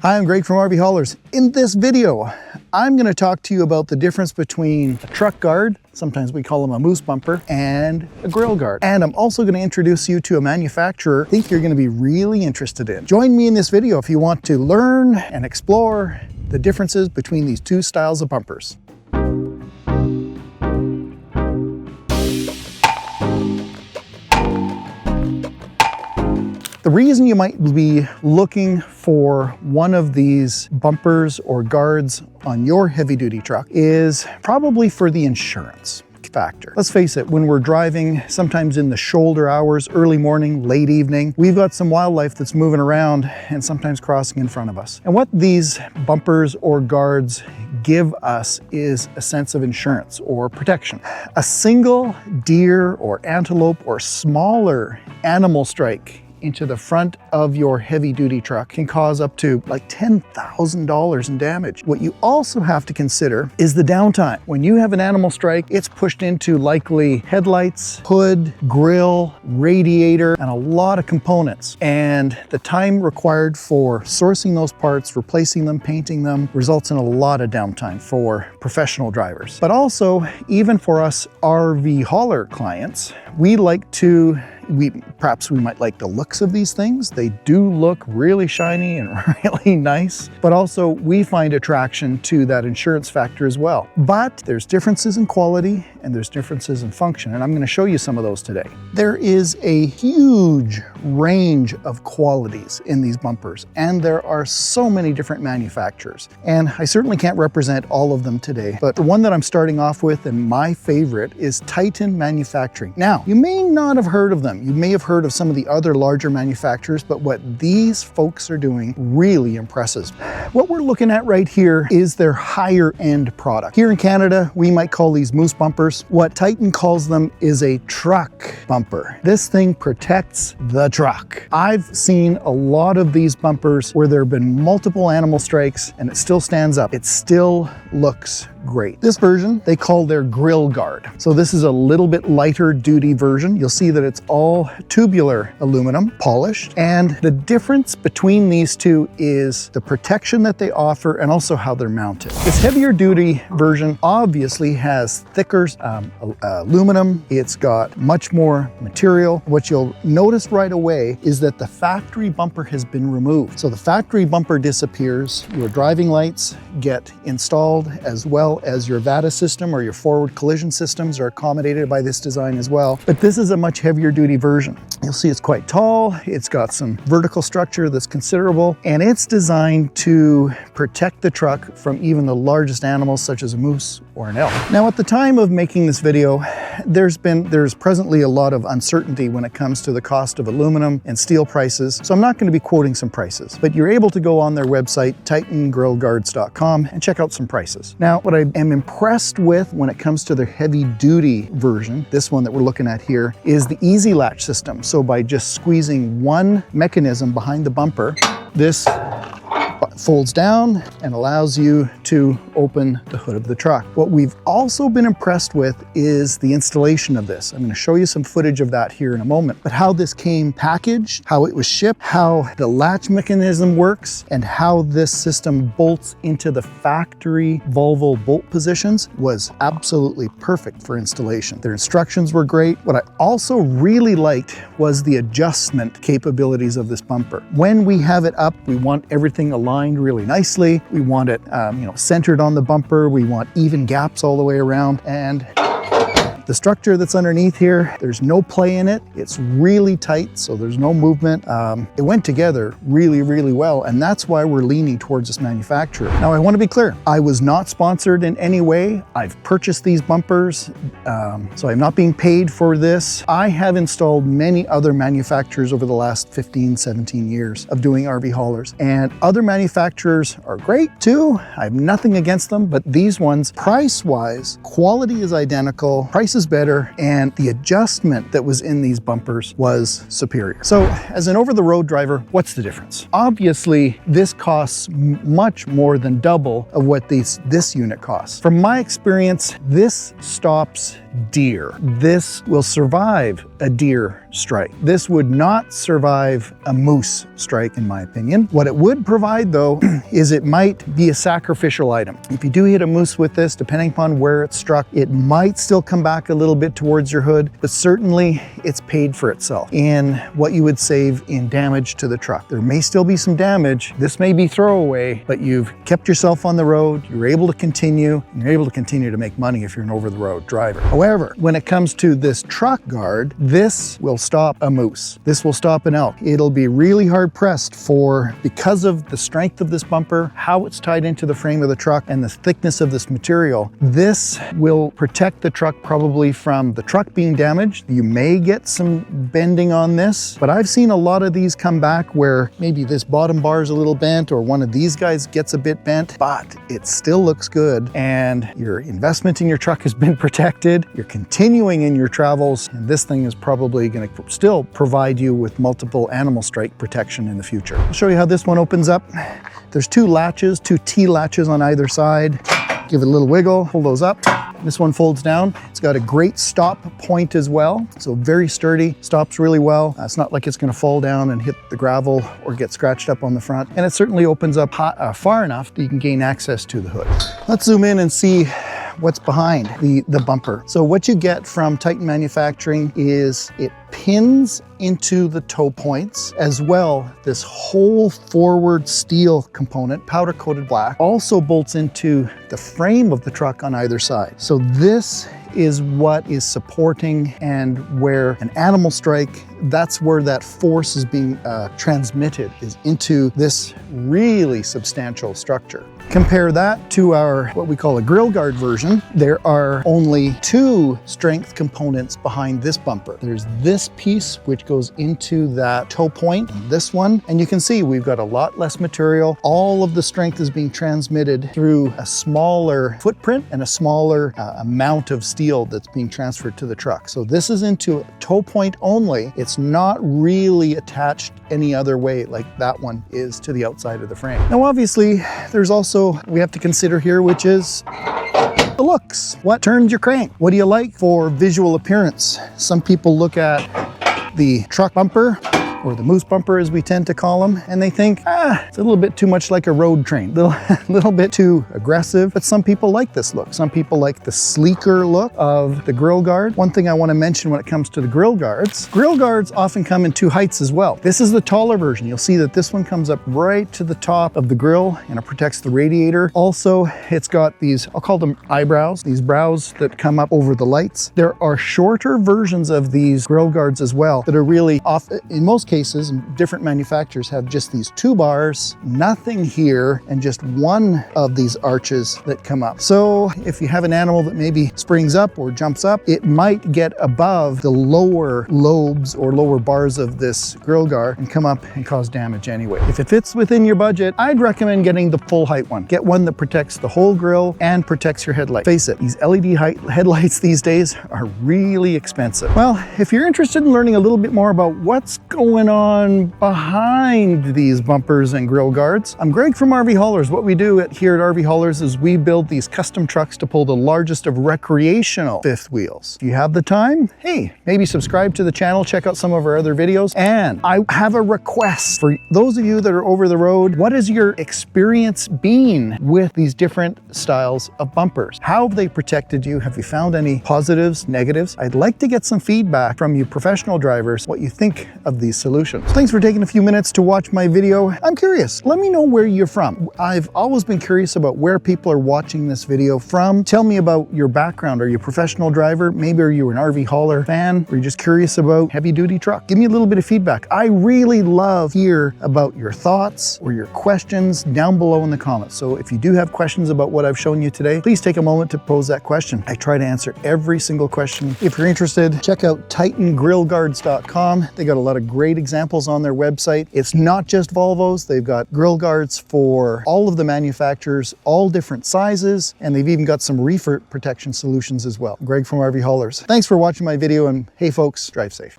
Hi, I'm Greg from RVHaulers. In this video, I'm going to talk to you about the difference between a truck guard, sometimes we call them a moose bumper, and a grill guard. And I'm also going to introduce you to a manufacturer I think you're going to be really interested in. Join me in this video if you want to learn and explore the differences between these two styles of bumpers. The reason you might be looking for one of these bumpers or guards on your heavy-duty truck is probably for the insurance factor. Let's face it, when we're driving, sometimes in the shoulder hours, early morning, late evening, we've got some wildlife that's moving around and sometimes crossing in front of us. And what these bumpers or guards give us is a sense of insurance or protection. A single deer or antelope or smaller animal strike into the front of your heavy-duty truck can cause up to like $10,000 in damage. What you also have to consider is the downtime. When you have an animal strike, it's pushed into likely headlights, hood, grill, radiator, and a lot of components. And the time required for sourcing those parts, replacing them, painting them, results in a lot of downtime for professional drivers. But also, even for us RV hauler clients, we might like the looks of these things. They do look really shiny and really nice, but also we find attraction to that insurance factor as well. But there's differences in quality and there's differences in function, and I'm going to show you some of those today. There is a huge range of qualities in these bumpers, and there are so many different manufacturers. And I certainly can't represent all of them today, but the one that I'm starting off with and my favorite is Titan Manufacturing. Now, you may not have heard of them. You may have heard of some of the other larger manufacturers, but what these folks are doing really impresses. What we're looking at right here is their higher end product. Here in Canada, we might call these moose bumpers. What Titan calls them is a truck bumper. This thing protects the truck. I've seen a lot of these bumpers where there have been multiple animal strikes and it still stands up. It still looks great. This version they call their grill guard. So this is a little bit lighter duty version. You'll see that it's all tubular aluminum, polished. And the difference between these two is the protection that they offer and also how they're mounted. This heavier duty version obviously has thicker aluminum. It's got much more material. What you'll notice right away is that the factory bumper has been removed. So the factory bumper disappears. Your driving lights get installed as well as your VADA system or your forward collision systems are accommodated by this design as well. But this is a much heavier duty version. You'll see it's quite tall. It's got some vertical structure that's considerable, and it's designed to protect the truck from even the largest animals such as a moose or an elk. Now, at the time of making this video, there's presently a lot of uncertainty when it comes to the cost of aluminum and steel prices. So I'm not going to be quoting some prices, but you're able to go on their website, titangrillguards.com, and check out some prices. Now, what I am impressed with when it comes to their heavy duty version, this one that we're looking at here, is the easy latch system. So by just squeezing one mechanism behind the bumper, this folds down and allows you to open the hood of the truck. What we've also been impressed with is the installation of this. I'm going to show you some footage of that here in a moment, but how this came packaged, how it was shipped, how the latch mechanism works, and how this system bolts into the factory Volvo bolt positions was absolutely perfect for installation. Their instructions were great. What I also really liked was the adjustment capabilities of this bumper. When we have it up, we want everything aligned really nicely. We want it centered on the bumper. We want even gaps all the way around. And the structure that's underneath here, there's no play in it. It's really tight, so there's no movement. It went together really, really well, and that's why we're leaning towards this manufacturer. Now, I want to be clear. I was not sponsored in any way. I've purchased these bumpers, so I'm not being paid for this. I have installed many other manufacturers over the last 15, 17 years of doing RV haulers, and other manufacturers are great too. I have nothing against them, but these ones, price-wise, quality is identical, price is better, and the adjustment that was in these bumpers was superior. So as an over-the-road driver, what's the difference? Obviously, this costs much more than double of what this unit costs. From my experience, this stops deer. This will survive a deer strike. This would not survive a moose strike, in my opinion. What it would provide, though, is it might be a sacrificial item. If you do hit a moose with this, depending upon where it's struck, it might still come back a little bit towards your hood, but certainly it's paid for itself in what you would save in damage to the truck. There may still be some damage. This may be throwaway, but you've kept yourself on the road. You're able to continue, and you're able to continue to make money if you're an over-the-road driver. However, when it comes to this truck guard, this will stop a moose. This will stop an elk. It'll be really hard pressed because of the strength of this bumper, how it's tied into the frame of the truck, and the thickness of this material. This will protect the truck probably from the truck being damaged. You may get some bending on this, but I've seen a lot of these come back where maybe this bottom bar is a little bent or one of these guys gets a bit bent, but it still looks good and your investment in your truck has been protected. You're continuing in your travels, and this thing is probably going to still provide you with multiple animal strike protection in the future. I'll show you how this one opens up. There's two latches, two T-latches on either side. Give it a little wiggle, pull those up. This one folds down. It's got a great stop point as well, so very sturdy, stops really well. It's not like it's going to fall down and hit the gravel or get scratched up on the front. And it certainly opens up far enough that you can gain access to the hood. Let's zoom in and see what's behind the bumper. So what you get from Titan Manufacturing is it pins into the toe points, as well this whole forward steel component, powder coated black, also bolts into the frame of the truck on either side. So this is what is supporting, and where an animal strike, that's where that force is being transmitted, is into this really substantial structure. Compare that to our, what we call a grill guard version. There are only two strength components behind this bumper. There's this piece, which goes into that toe point, and this one. And you can see we've got a lot less material. All of the strength is being transmitted through a smaller footprint and a smaller amount of steel that's being transferred to the truck. So this is into toe point only. It's not really attached any other way like that one is to the outside of the frame. Now, obviously, there's also we have to consider here, which is the looks. What turns your crank? What do you like for visual appearance? Some people look at the truck bumper, or the moose bumper as we tend to call them, and they think, it's a little bit too much like a road train, little bit too aggressive. But some people like this look. Some people like the sleeker look of the grill guard. One thing I want to mention when it comes to the grill guards often come in two heights as well. This is the taller version. You'll see that this one comes up right to the top of the grill, and it protects the radiator. Also, it's got these, I'll call them eyebrows, these brows that come up over the lights. There are shorter versions of these grill guards as well that are really off, in most cases, and different manufacturers have just these two bars, nothing here, and just one of these arches that come up. So if you have an animal that maybe springs up or jumps up, it might get above the lower lobes or lower bars of this grill guard and come up and cause damage anyway. If it fits within your budget, I'd recommend getting the full height one. Get one that protects the whole grill and protects your headlight. Face it, these LED headlights these days are really expensive. Well, if you're interested in learning a little bit more about what's going on behind these bumpers and grill guards, I'm Greg from RVHaulers. What we do here at RVHaulers is we build these custom trucks to pull the largest of recreational fifth wheels. If you have the time, hey, maybe subscribe to the channel, check out some of our other videos. And I have a request for those of you that are over the road. What has your experience been with these different styles of bumpers? How have they protected you? Have you found any positives, negatives? I'd like to get some feedback from you professional drivers, what you think of these solutions. Thanks for taking a few minutes to watch my video. I'm curious, let me know where you're from. I've always been curious about where people are watching this video from. Tell me about your background. Are you a professional driver? Maybe are you an RV hauler fan? Or are you just curious about heavy duty truck? Give me a little bit of feedback. I really love to hear about your thoughts or your questions down below in the comments. So if you do have questions about what I've shown you today, please take a moment to pose that question. I try to answer every single question. If you're interested, check out TitanGrillGuards.com. They got a lot of great great examples on their website. It's not just Volvos. They've got grill guards for all of the manufacturers, all different sizes, and they've even got some reef protection solutions as well. Greg from RV Haulers. Thanks for watching my video, and hey folks, drive safe.